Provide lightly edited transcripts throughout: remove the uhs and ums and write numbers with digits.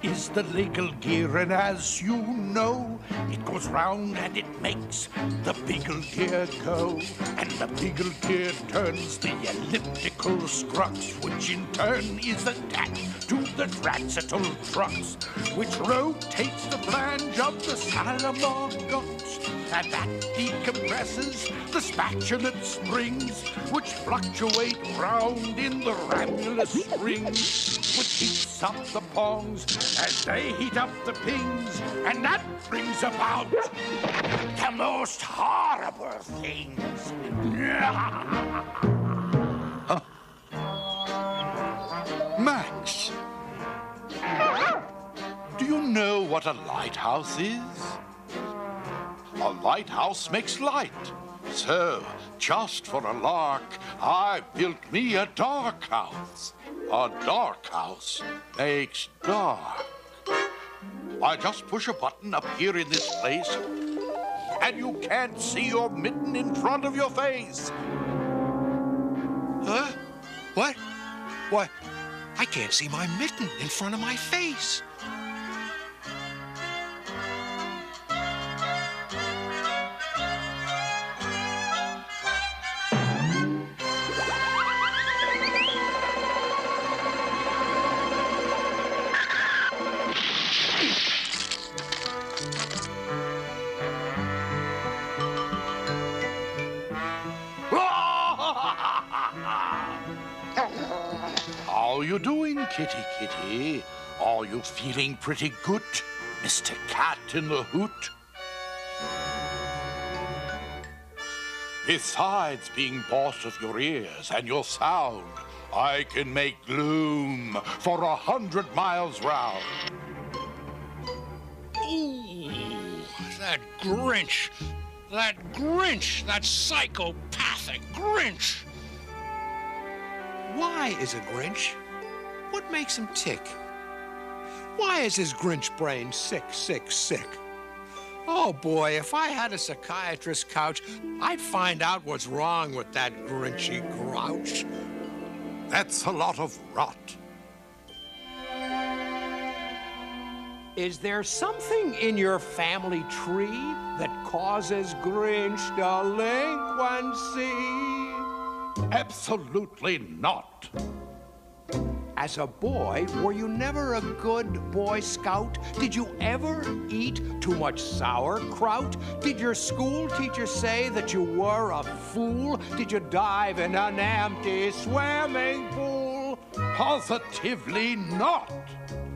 is the legal gear, and as you know, it goes round and it makes the beagle gear go. And the beagle gear turns the elliptical strux, which in turn is attached to the transital trucks, which rotates the flange of the Salamogots, and that decompresses the spatulate springs, which fluctuate round in the ramulus springs, which heats up the pongs as they heat up the pings, and that brings about the most horrible things. Huh? Max, do you know what a lighthouse is? A lighthouse makes light. So, just for a lark, I built me a dark house. A dark house makes dark. I just push a button up here in this place, and you can't see your mitten in front of your face. Huh? What? What? I can't see my mitten in front of my face. How you doing, kitty kitty? Are you feeling pretty good, Mr. Cat in the Hoot? Besides being boss of your ears and your sound, I can make gloom for 100 miles round. Ooh, that Grinch. That Grinch. That psychopathic Grinch. Why is a Grinch? What makes him tick? Why is his Grinch brain sick, sick, sick? Oh, boy, if I had a psychiatrist's couch, I'd find out what's wrong with that Grinchy grouch. That's a lot of rot. Is there something in your family tree that causes Grinch delinquency? Absolutely not. As a boy, were you never a good Boy Scout? Did you ever eat too much sauerkraut? Did your school teacher say that you were a fool? Did you dive in an empty swimming pool? Positively not.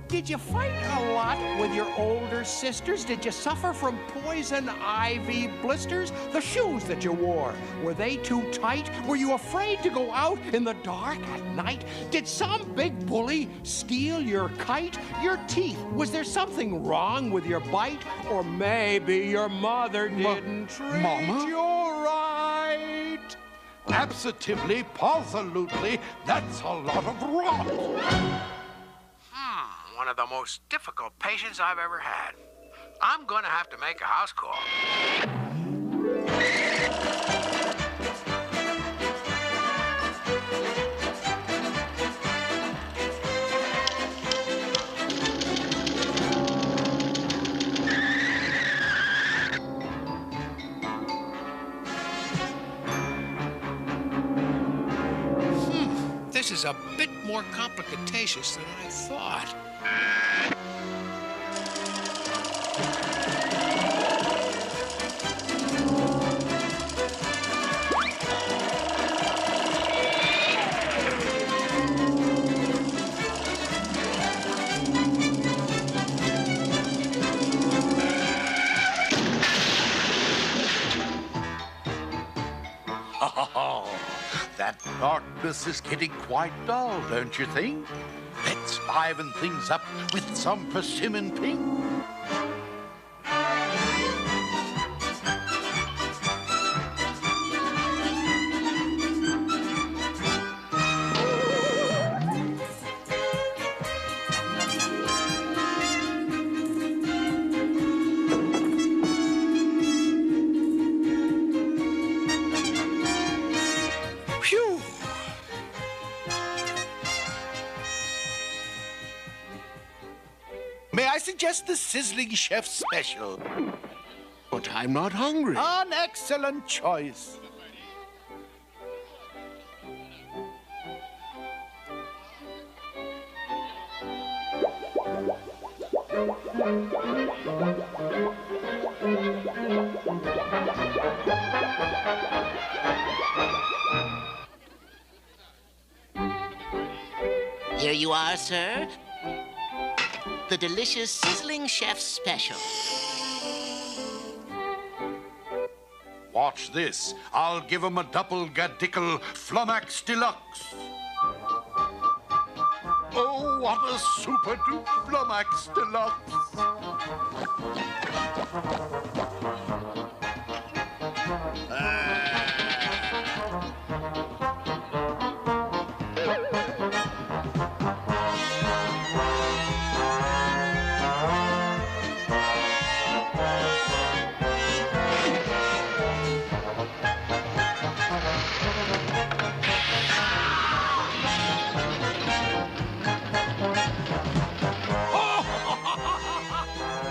Did you fight a lot with your older sisters? Did you suffer from poison ivy blisters? The shoes that you wore, were they too tight? Were you afraid to go out in the dark at night? Did some big bully steal your kite? Your teeth, was there something wrong with your bite? Or maybe your mother didn't treat Mama? you right? Absolutely, positively, that's a lot of rot. One of the most difficult patients I've ever had. I'm gonna have to make a house call. This is a bit more complicatitious than I thought. That darkness is getting quite dull, don't you think? Let's liven things up with some persimmon pink. Phew! suggest the Sizzling Chef Special. But I'm not hungry. An excellent choice. Here you are, sir. The delicious Sizzling Chef Special. Watch this. I'll give him a double gadickle flummax deluxe. Oh, what a super duper flummax deluxe.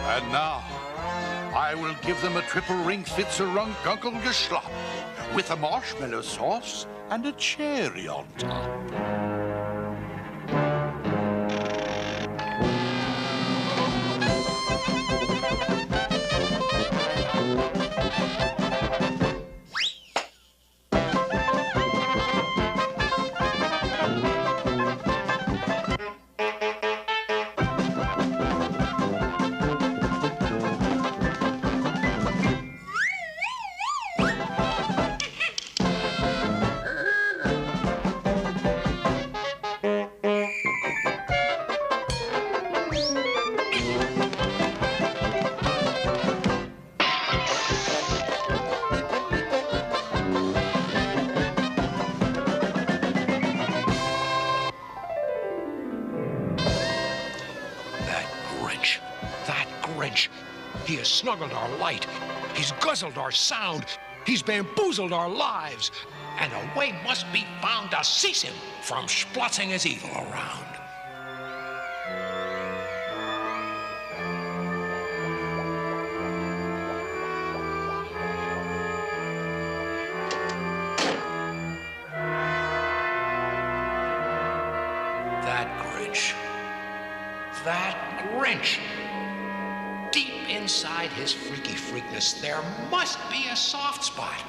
And now, I will give them a triple ring fitzerunk uncle geschlop with a marshmallow sauce and a cherry on top. He has snuggled our light. He's guzzled our sound. He's bamboozled our lives. And a way must be found to cease him from splotzing his evil around. That Grinch. Deep inside his freaky freakness, there must be a soft spot.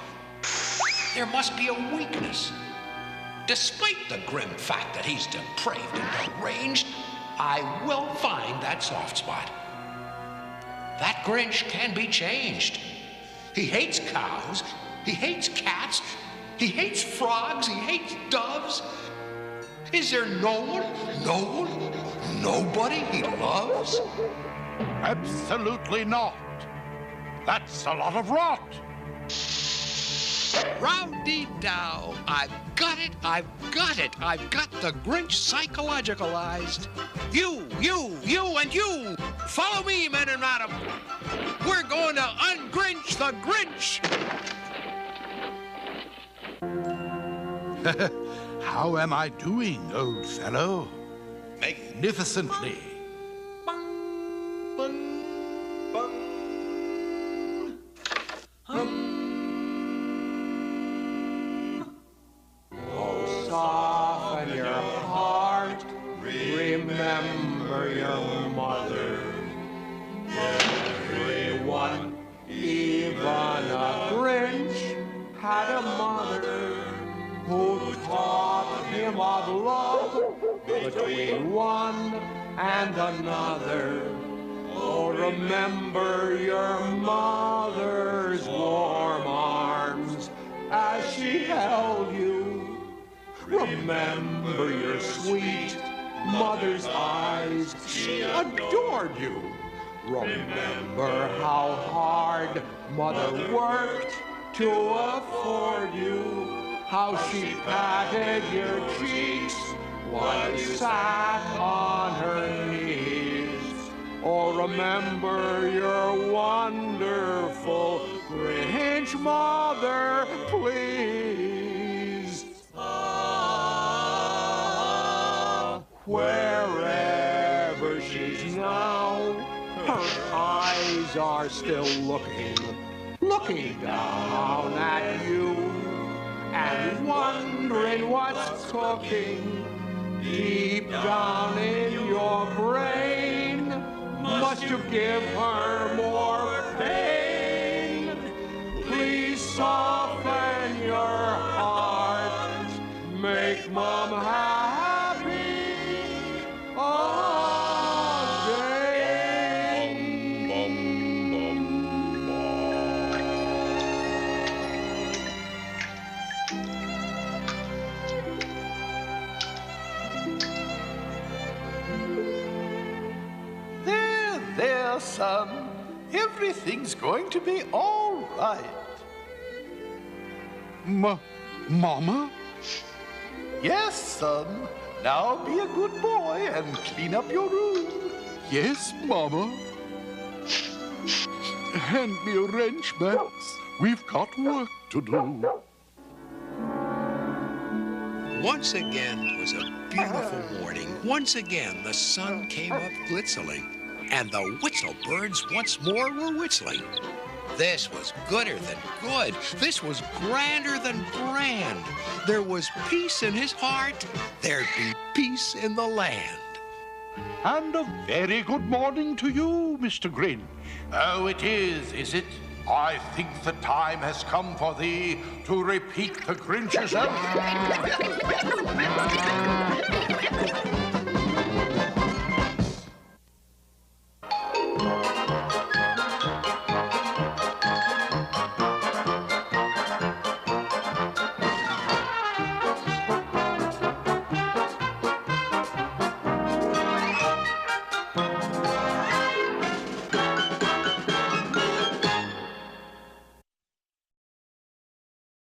There must be a weakness. Despite the grim fact that he's depraved and deranged, I will find that soft spot. That Grinch can be changed. He hates cows, he hates cats, he hates frogs, he hates doves. Is there nobody he loves? Absolutely not. That's a lot of rot. Row-dee-dow. I've got it. I've got the Grinch psychologicalized. You, and you. Follow me, men and madam. We're going to ungrinch the Grinch. How am I doing, old fellow? Magnificently. Soften your heart, remember your mother. Everyone, even a Grinch, had a mother who taught him of love between one and another. Oh, remember your mother's warm arms as she held you. Remember your sweet mother's eyes, she adored you. Remember how hard mother worked to afford you, how she patted your cheeks while you sat on her knees. Oh, remember your wonderful Grinch mother, please. Wherever she's now, Her eyes are still looking down at you, and wondering what's cooking deep down in your brain. Must you give her more pain? Please soften your heart, make Mom happy There, there, son. Everything's going to be all right. Mama? Yes, son. Now be a good boy and clean up your room. Yes, Mama. Hand me a wrench, Max. We've got work to do. Once again, it was a beautiful morning. Once again, the sun came up glistening, and the whistle birds once more were whistling. This was gooder than good. This was grander than grand. There was peace in his heart. There'd be peace in the land. And a very good morning to you, Mr. Grinch. Oh, it is it? I think the time has come for thee to repeat the Grinch's oath.